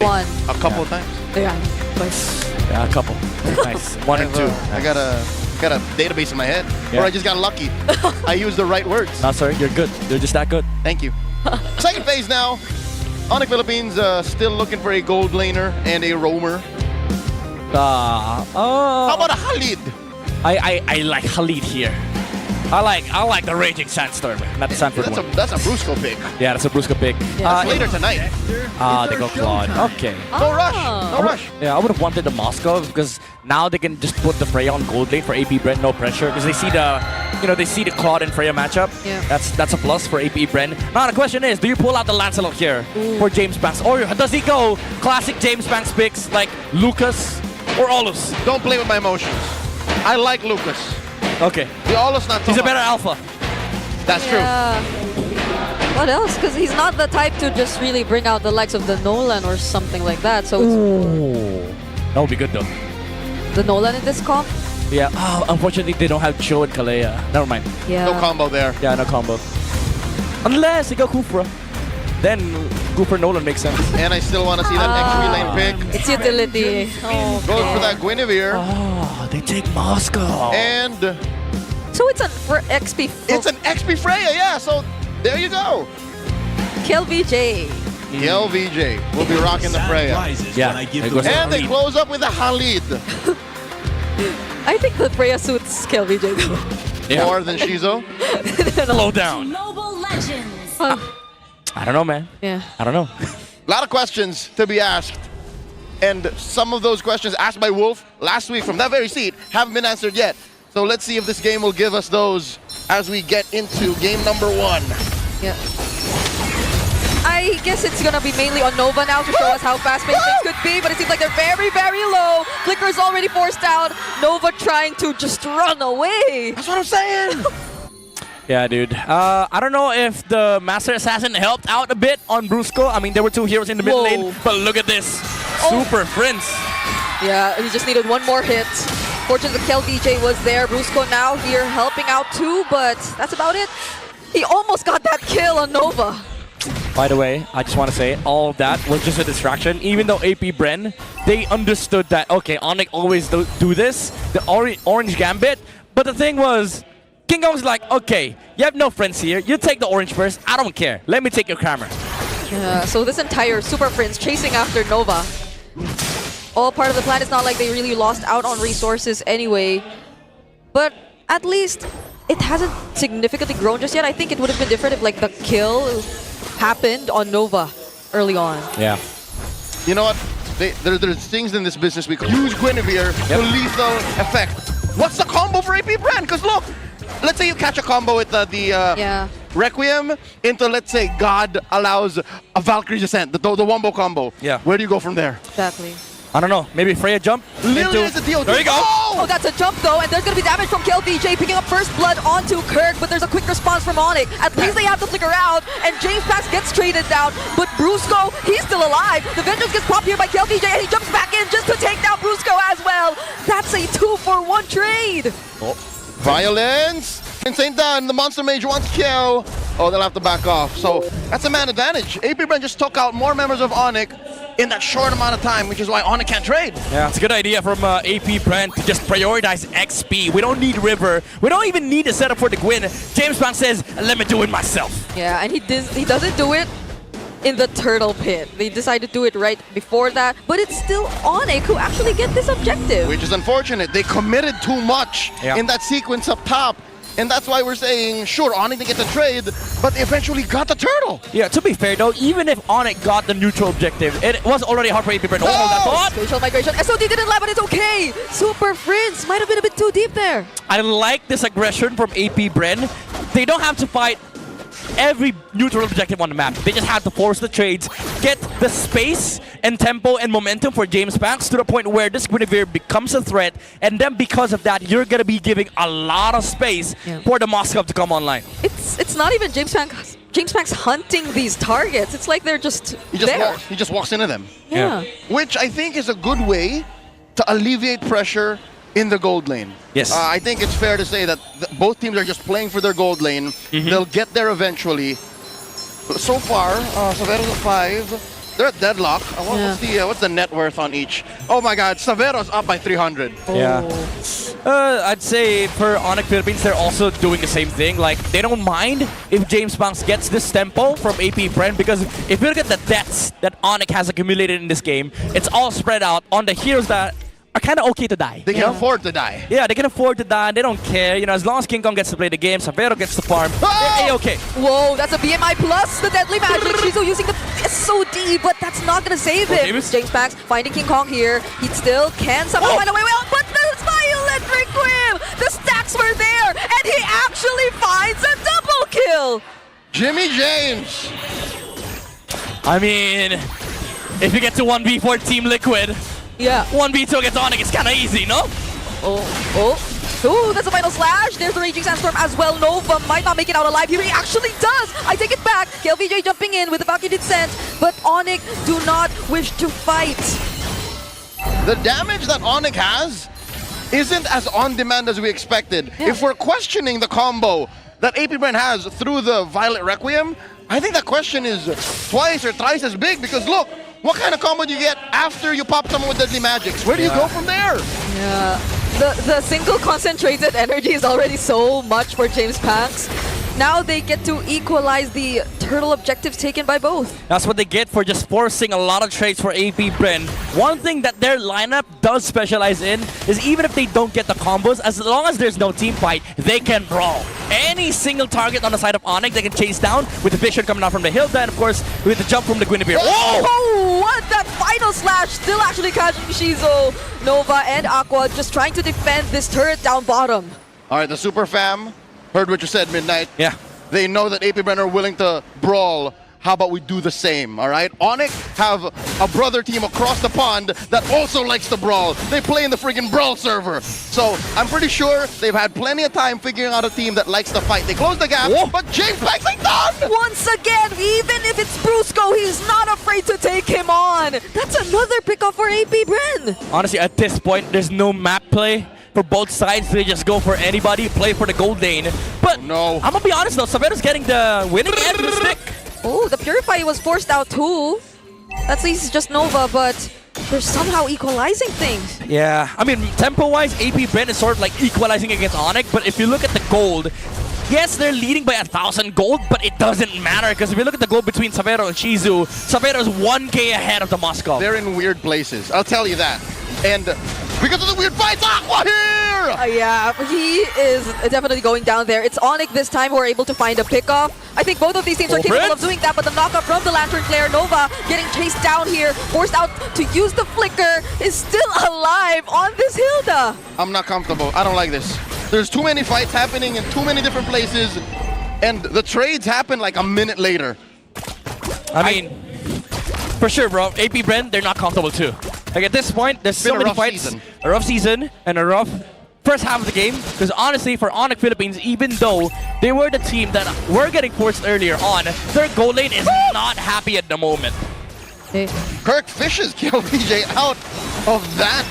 One. A couple of times. Yeah, twice. Yeah, a couple. Nice. One or two. I got a database in my head, Yeah. or I just got lucky. I used the right words. No, sir, you're good. You're just that good. Thank you. Second phase now. ONIC Philippines still looking for a gold laner and a roamer. How about a Khalid? I like Khalid here. I like the Raging Sandstorm, not the Sanford one. That's a Brusco pick. Yeah, that's a Brusco pick. Yeah. Later tonight. They go Claude. Okay. No rush. No rush. Yeah, I would have wanted the Moscow because now they can just put the Freya on gold lane for AP BREN, no pressure, because they see the Claude and Freya matchup. Yeah. That's a plus for AP BREN. Now the question is, do you pull out the Lancelot here for James Banks, or does he go classic James Banks picks like Lucas or Olus? Don't play with my emotions. I like Lucas. Okay. The Olus not so He's a much. better alpha. That's true. Yeah. What else? Because he's not the type to just really bring out the likes of the Nolan or something like that. So it's Ooh. That would be good though. the Nolan in this comp. Yeah. Oh, unfortunately, they don't have Cho and Kalea. Never mind. Yeah. No combo there. Yeah, no combo. Unless they go Kufra. Then Cooper Nolan makes sense. And I still want to see that XP lane pick. It's utility. Oh, Goes for that Guinevere. Oh, they take Moscow. And So it's for XP. it's an XP Freya, yeah. So there you go. Kill VJ. LVJ will be rocking the Freya. Yeah, it goes And they close up with a Khalid. I think the Freya suits Kill VJ though. Yeah. More than Shizo. Slow down. Mobile Legends. I don't know, man. Yeah. I don't know. A lot of questions to be asked. And some of those questions asked by Wolf last week from that very seat haven't been answered yet. So let's see if this game will give us those as we get into game number 1. Yeah. I guess it's gonna be mainly on Nova now to show us how fast-paced things could be, but it seems like they're very, very low. Flicker's already forced out. Nova trying to just run away. That's what I'm saying. Yeah, dude. I don't know if the Master Assassin helped out a bit on Brusco. I mean, there were 2 heroes in the mid Whoa. lane, but look at this. Super Prince. Yeah, he just needed one more hit. Fortunately, Kel DJ was there. Brusco now here helping out too, but that's about it. He almost got that kill on Nova. By the way, I just want to say, all of that was just a distraction. Even though AP BREN, they understood that, okay, ONIC always do this, the orange gambit. But the thing was, King Kong's like, okay, you have no friends here. You take the orange first. I don't care. Let me take your camera. Yeah, so this entire Super Prince chasing after Nova. All part of the plan. It's not like they really lost out on resources anyway. But at least it hasn't significantly grown just yet. I think it would have been different if like the kill happened on Nova early on. Yeah. You know what? There's things in this business we could use Guinevere to lethal effect. What's the combo for AP BREN? Because look, let's say you catch a combo with the Requiem into, let's say, God allows a Valkyrie Descent, the Wombo combo. Yeah. Where do you go from there? Exactly. I don't know. Maybe Freya jump? Literally is the deal. There you go. Oh, that's a jump though, and there's gonna be damage from Kill VJ picking up first blood onto Kirk, but there's a quick response from ONIC. At least they have to flicker out, and James Pax gets traded down, but Brusco, he's still alive. The Vengeance gets popped here by Kill VJ, and he jumps back in just to take down Brusco as well. That's a 2-for-1 trade. Oh. Violence. Insane done. The Monster Mage wants kill. Oh, they'll have to back off. So that's a man advantage. AP BREN just took out more members of ONIC in that short amount of time, which is why ONIC can't trade. Yeah, it's a good idea from AP BREN to just prioritize XP. We don't need River. We don't even need a setup for the Gwyn. James Bond says, let me do it myself. Yeah, and he doesn't do it in the turtle pit. They decided to do it right before that, but it's still ONIC who actually get this objective. Which is unfortunate. They committed too much in that sequence up top. And that's why we're saying, sure, ONIC didn't get the trade, but they eventually got the turtle. Yeah, to be fair though, even if ONIC got the neutral objective, it was already hard for AP BREN. Oh, that thought! Spatial migration. SOD didn't land, but it's okay. Super Prince might have been a bit too deep there. I like this aggression from AP BREN. They don't have to fight every neutral objective on the map. They just have to force the trades, get the space and tempo and momentum for James Banks to the point where this Guinevere becomes a threat, and then because of that, you're gonna be giving a lot of space for the Moscow to come online. It's not even James Banks hunting these targets. It's like they're just there. He just walks into them. Yeah. Which I think is a good way to alleviate pressure in the gold lane. Yes. I think it's fair to say that both teams are just playing for their gold lane. They'll get there eventually. So far, Savero's at 5. They're at deadlock. What's the net worth on each? Oh my God, Savero's up by 300. Yeah. I'd say for ONIC Philippines, they're also doing the same thing. Like, they don't mind if James Banks gets this tempo from AP BREN, because if you look at the deaths that ONIC has accumulated in this game, it's all spread out on the heroes that are kind of okay to die. They can afford to die. Yeah, they can afford to die. They don't care. You know, as long as King Kong gets to play the game, Savero gets to farm. They're A-okay. Whoa, that's a BMI plus the deadly magic. Shizu using the SOD, but that's not gonna save him. James Banks finding King Kong here. He still can somehow find a way out, but the Violent Requiem! The stacks were there, and he actually finds a double kill! Jimmy James! I mean, if you get to 1v4 Team Liquid, yeah, 1v2 against ONIC, it's kind of easy, no? Ooh, that's a final slash. There's the Raging Sandstorm as well. Nova might not make it out alive here. He actually does. I take it back. KLVJ jumping in with the Valkyrie Descent, but ONIC do not wish to fight. The damage that ONIC has isn't as on-demand as we expected. Yeah. If we're questioning the combo that AP BREN has through the Violet Requiem, I think that question is twice or thrice as big, because look, what kind of combo do you get after you pop someone with Deadly Magics? Where do you go from there? Yeah, the single concentrated energy is already so much for James Banks. Now they get to equalize the turtle objectives taken by both. That's what they get for just forcing a lot of trades for AP BREN. One thing that their lineup does specialize in is even if they don't get the combos, as long as there's no team fight, they can brawl. Any single target on the side of ONIC they can chase down with the vision coming out from the hill, then of course with the jump from the Guinevere. Oh, what that final slash, still actually catching Shizu, Nova and Aqua just trying to defend this turret down bottom. All right, the Super Fam heard what you said, Midnight. Yeah. They know that AP BREN are willing to brawl. How about we do the same, all right? ONIC have a brother team across the pond that also likes to brawl. They play in the freaking brawl server. So I'm pretty sure they've had plenty of time figuring out a team that likes to fight. They close the gap, but James Banks ain't done! Once again, even if it's Brusco, he's not afraid to take him on. That's another pickup for AP BREN. Honestly, at this point, there's no map play for both sides. They just go for anybody, play for the gold lane. But no, I'm gonna be honest though, Savero's getting the winning end of the stick. Oh, the Purify was forced out too. At least just Nova, but they're somehow equalizing things. Yeah, I mean, tempo-wise, AP BREN is sort of like equalizing against ONIC, but if you look at the gold, yes, they're leading by 1,000 gold, but it doesn't matter, because if you look at the gold between Savero and Shizu, Savero's 1k ahead of the Moscow. They're in weird places, I'll tell you that. And because of the weird fights, Aqua here! Yeah, he is definitely going down there. It's ONIC this time who are able to find a pickoff. I think both of these teams are capable of doing that, but the knockup from the Lantern Flare, Nova getting chased down here, forced out to use the flicker, is still alive on this Hilda. I'm not comfortable. I don't like this. There's too many fights happening in too many different places, and the trades happen like a minute later. I mean, for sure, bro. AP BREN, they're not comfortable too. Like at this point, there's so many fights. A rough season and a rough first half of the game. Because honestly, for ONIC Philippines, even though they were the team that were getting forced earlier on, their goal lane is not happy at the moment. Kirk fishes KLVJ out of that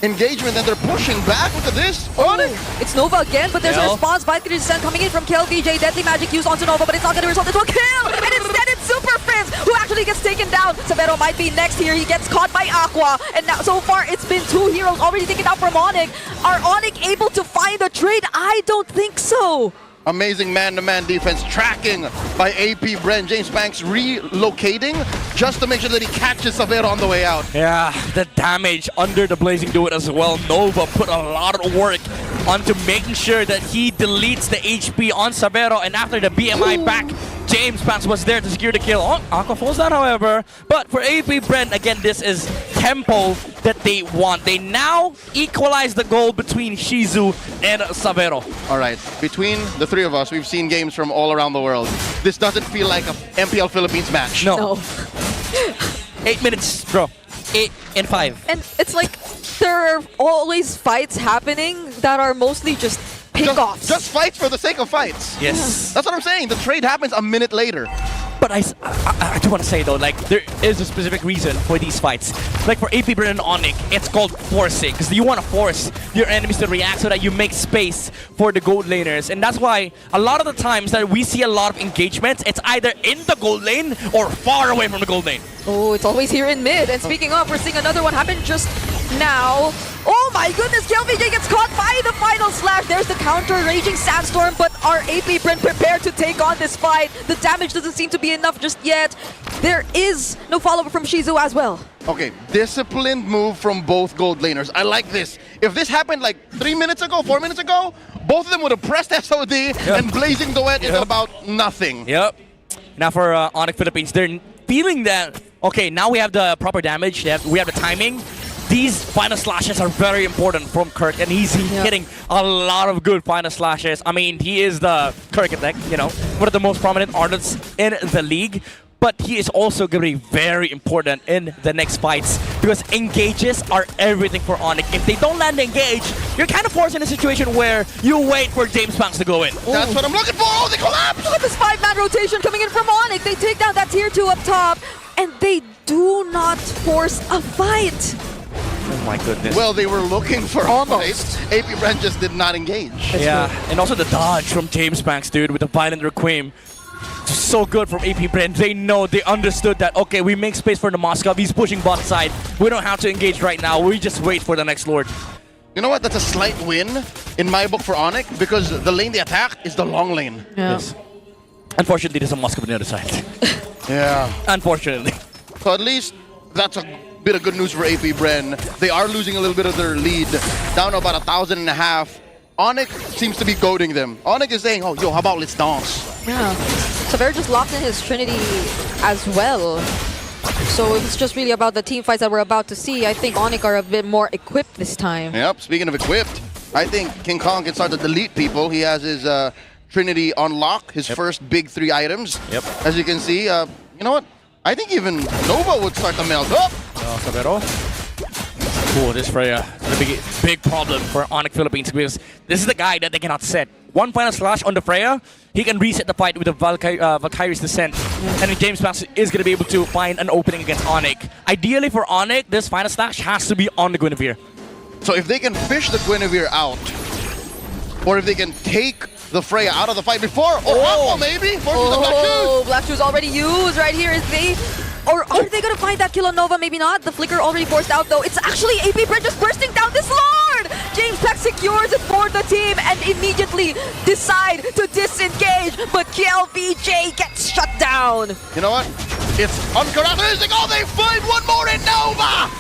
engagement, and they're pushing back. Look at this. ONIC! It's Nova again, but there's a response. Valkyrie Descent coming in from KLVJ. Deadly Magic used onto Nova, but it's not going to result into a kill! And instead it's Super Prince who actually gets taken down. Savero might be next here. He gets caught by Aqua. And now, so far, it's been 2 heroes already taken out from ONIC. Are ONIC able to find a trade? I don't think so. Amazing man-to-man defense, tracking by AP BREN. James Banks relocating just to make sure that he catches Savero on the way out. Yeah, the damage under the Blazing Duet as well. Nova put a lot of work onto making sure that he deletes the HP on Savero, and after the BMI back, James Banks was there to secure the kill. Oh, Aqua falls down, however. But for AP BREN, again, this is tempo that they want. They now equalize the goal between Shizu and Savero. All right, between the three of us, we've seen games from all around the world. This doesn't feel like a MPL Philippines match. No. 8 minutes, bro. 8 and 5. And it's like there are always fights happening that are mostly just pickoffs. Just fights for the sake of fights. Yes. That's what I'm saying. The trade happens a minute later. But I do want to say though, like there is a specific reason for these fights. like for AP BREN and ONIC, it's called forcing, because you want to force your enemies to react so that you make space for the gold laners. And that's why a lot of the times that we see a lot of engagements, it's either in the gold lane or far away from the gold lane. Oh, it's always here in mid. And speaking of, we're seeing another one happen just now. Oh my goodness, KLVJ gets caught by the final slash. There's the counter, Raging Sandstorm, but are AP BREN prepared to take on this fight? The damage doesn't seem to be enough just yet. There is no follow-up from Shizu as well. Okay, disciplined move from both gold laners. I like this. If this happened like 3 minutes ago, 4 minutes ago, both of them would have pressed SOD and blazing duet into about nothing. Yep. Now for ONIC Philippines, they're feeling that, okay, now we have the proper damage, we have the timing. These final slashes are very important from Kirk, and he's hitting a lot of good final slashes. I mean, he is the Kirk attack, you know, one of the most prominent artists in the league. But he is also going to be very important in the next fights because engages are everything for ONIC. If they don't land the engage, you're kind of forced in a situation where you wait for James Banks to go in. That's what I'm looking for! Oh, they collapse! Look at this 5-man rotation coming in from ONIC. They take down that tier 2 up top, and they do not force a fight. Oh my goodness. Well, they were looking for almost. a fight. AP BREN just did not engage. And also the dodge from James Banks, dude, with the violent Requiem. So good from AP BREN. They know, they understood that, okay, we make space for the Moskov. He's pushing bot side. We don't have to engage right now. We just wait for the next Lord. You know what? That's a slight win in my book for ONIC because the lane they attack is the long lane. Yeah. Yes. Unfortunately, there's a Moskov on the other side. Yeah. Unfortunately. So at least that's a bit of good news for AP BREN. They are losing a little bit of their lead, down to about 1,500. ONIC seems to be goading them. ONIC is saying, oh, yo, how about let's dance? Yeah. Saver just locked in his Trinity as well. So it's just really about the team fights that we're about to see. I think ONIC are a bit more equipped this time. Yep, speaking of equipped, I think King Kong can start to delete people. He has his Trinity on lock, his first big 3 items. Yep. As you can see, you know what? I think even Nova would start to melt up. Sabero. Cool, this Freya is a big problem for ONIC Philippines because this is the guy that they cannot set. One final slash on the Freya, he can reset the fight with the Valkyrie's Descent. And then James Banks is going to be able to find an opening against ONIC. Ideally for ONIC, this final slash has to be on the Guinevere. So if they can fish the Guinevere out, or if they can take the Freya out of the fight before, or Aqua maybe, forces the Black Shoes. Black Shoes already used right here. Is they... Or are they going to find that kill on Nova? Maybe not. The flicker already forced out though. It's actually AP BREN just bursting down this Lord! James Peck secures it for the team and immediately decide to disengage. But KLVJ gets shut down. You know what? It's uncharacteristic. Oh, they find one more in Nova!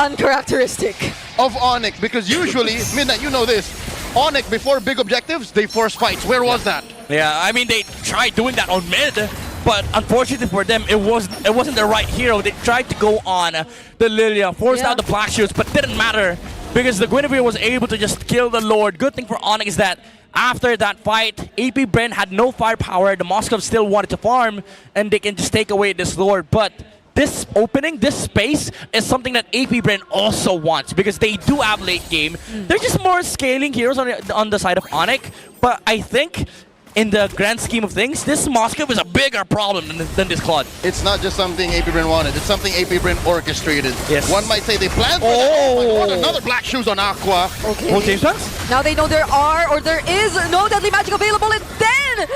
Uncharacteristic. Of ONIC, because usually, Midnight, you know this, ONIC, before big objectives, they force fights. Where was that? Yeah, I mean, they tried doing that on mid. But unfortunately for them, it wasn't the right hero. They tried to go on the Lilia, forced out the Black Shoes, but didn't matter because the Guinevere was able to just kill the Lord. Good thing for ONIC is that after that fight, AP BREN had no firepower. The Moskov still wanted to farm, and they can just take away this Lord. But this opening, this space, is something that AP BREN also wants because they do have late game. They're just more scaling heroes on the side of ONIC, but I think in the grand scheme of things, this Moskov is a bigger problem than this Claude. It's not just something AP BREN wanted. It's something AP BREN orchestrated. Yes. One might say they planned for that. Oh my God, another Black Shoes on Aqua. Okay. James Banks? Now they know there is no deadly magic available, and then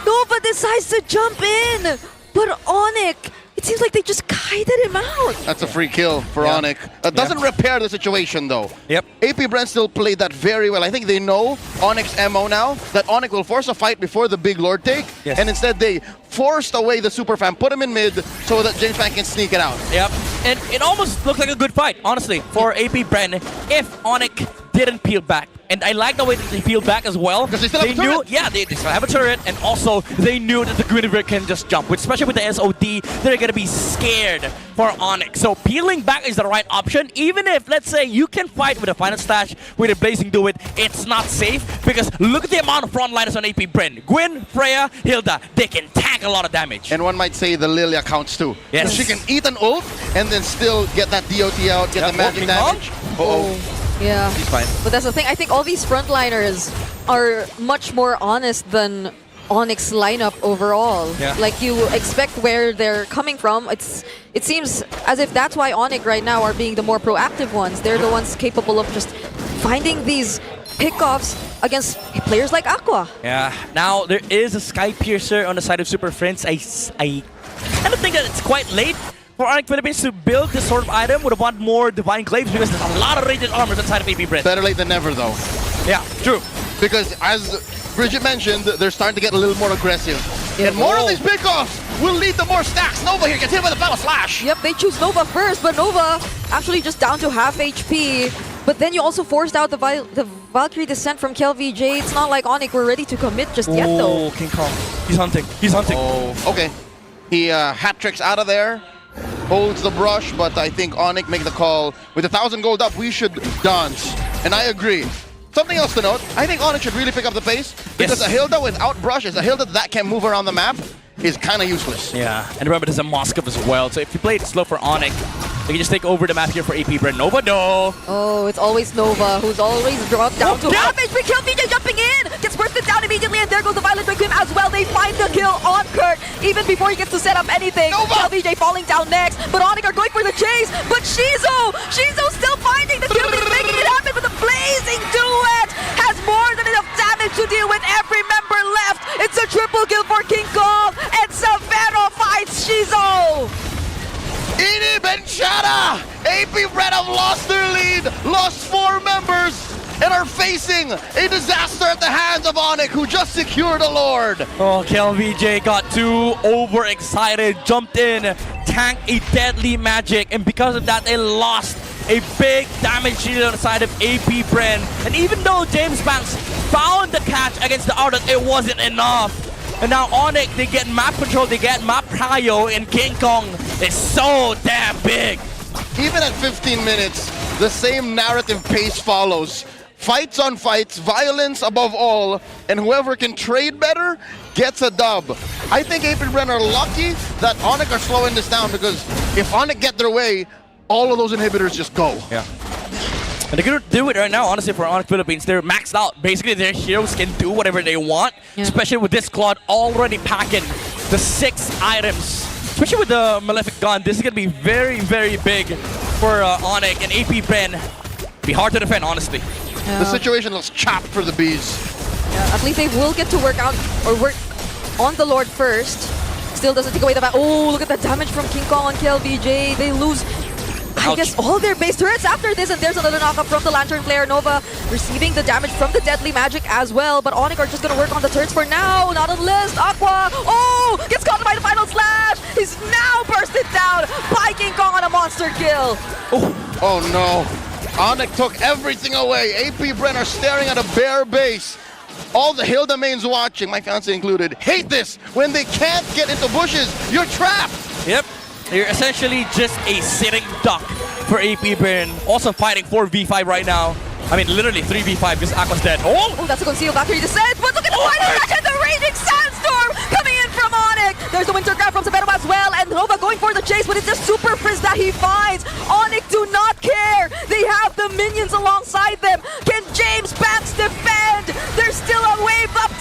Nova decides to jump in. But ONIC, it seems like they just kited him out. That's a free kill for ONIC. Doesn't repair the situation though. Yep. AP BREN still played that very well. I think they know ONIC's MO now, that ONIC will force a fight before the big Lord take. Yes. And instead they forced away the super fan, put him in mid so that James Fan can sneak it out. Yep. And it almost looked like a good fight, honestly, for AP BREN if ONIC didn't peel back. And I like the way that they peeled back as well. Because they still have a turret. Yeah, they still have a turret, and also they knew that the Guinevere can just jump. Especially with the SOD, they're gonna be scared for ONIC. So peeling back is the right option, even if, let's say, you can fight with a final stash, with a blazing duet, it's not safe, because look at the amount of frontliners on AP BREN. Gwyn, Freya, Hilda, they can tank a lot of damage. And one might say the Lilia counts too. Yes. She can eat an ult and then still get that DOT out, get the magic damage. Yeah. He's fine. But that's the thing. I think all these frontliners are much more honest than ONIC lineup overall. Yeah. Like, you expect where they're coming from. It seems as if that's why ONIC right now are being the more proactive ones. They're the ones capable of just finding these pickoffs against players like Aqua. Yeah. Now there is a Sky Piercer on the side of Super Friends. I kind of think that it's quite late for ONIC Philippines to build this sort of item. Would have want more Divine Glaives because there's a lot of rated armors inside of AP BREN. Better late than never, though. Yeah, true. Because as Bridget mentioned, they're starting to get a little more aggressive. Yeah. And more of these pickoffs will lead to more stacks. Nova here gets hit with a Battle Slash. Yep, they choose Nova first, but Nova actually just down to half HP. But then you also forced out the Valkyrie Descent from KLVJ. It's not like ONIC were ready to commit just yet, though. Oh, King Kong. He's hunting. He's hunting. Oh, okay. He hat tricks out of there, holds the brush, but I think ONIC make the call. With 1,000 gold up, we should dance. And I agree. Something else to note, I think ONIC should really pick up the pace because a Hilda without brushes, a Hilda that can move around the map, is kind of useless. Yeah, and remember there's a Moskov as well, so if you play it slow for ONIC, they can just take over the map here for AP BREN. Nova, no! Oh, it's always Nova, who's always dropped down to half HP. KLVJ jumping in! Gets bursted down immediately, and there goes the Violent Requiem as well. They find the kill on Kurt, even before he gets to set up anything. Nova! KLVJ falling down next, but ONIC are going for the chase. But Shizo still finding the kill. He's making it happen with a blazing duet. Has more than enough damage to deal with every member left. It's a triple kill for King Kong, and Severo fights Shizo. Ini Benchada! AP BREN have lost their lead, lost 4 members, and are facing a disaster at the hands of ONIC, who just secured a Lord. Oh, KLVJ got too overexcited, jumped in, tanked a deadly magic, and because of that, they lost a big damage shield on the side of AP BREN. And even though James Banks found the catch against the Ardent, it wasn't enough. And now ONIC, they get map control, they get map prio, and King Kong is so damn big. Even at 15 minutes, the same narrative pace follows. Fights on fights, violence above all, and whoever can trade better gets a dub. I think AP BREN are lucky that ONIC are slowing this down, because if ONIC get their way, all of those inhibitors just go. Yeah. And they're gonna do it right now, honestly, for ONIC Philippines. They're maxed out. Basically, their heroes can do whatever they want, especially with this Claude already packing the 6 items. Especially with the Malefic Gun, this is gonna be very, very big for ONIC and AP BREN. Be hard to defend, honestly. Yeah. The situation looks chopped for the bees. Yeah, at least they will get to work on the Lord first. Still doesn't take away the back. Oh, look at the damage from King Kong on KLVJ. They lose, I guess, all their base turrets after this, and there's another knockup from the Lantern player. Nova receiving the damage from the deadly magic as well, but ONIC are just gonna work on the turrets for now. Not unless Aqua, gets caught by the final slash. He's now bursted down by King Kong on a monster kill. Oh no. ONIC took everything away. AP BREN are staring at a bare base. All the Hilda mains watching, my fiance included, hate this. When they can't get into bushes, you're trapped. Yep. You're essentially just a sitting duck for AP BREN. Also fighting 4v5 right now. I mean, literally 3v5 because Aqua's dead. Oh, that's a concealed Valkyrie Descent, but look at the final match and the Raging Sandstorm coming in from ONIC. There's the Winter Grab from Severo as well, and Nova going for the chase, but it's just Super Frizz that he finds. ONIC do not care. They have the minions alongside them. Can James Banks defend? There's still a wave up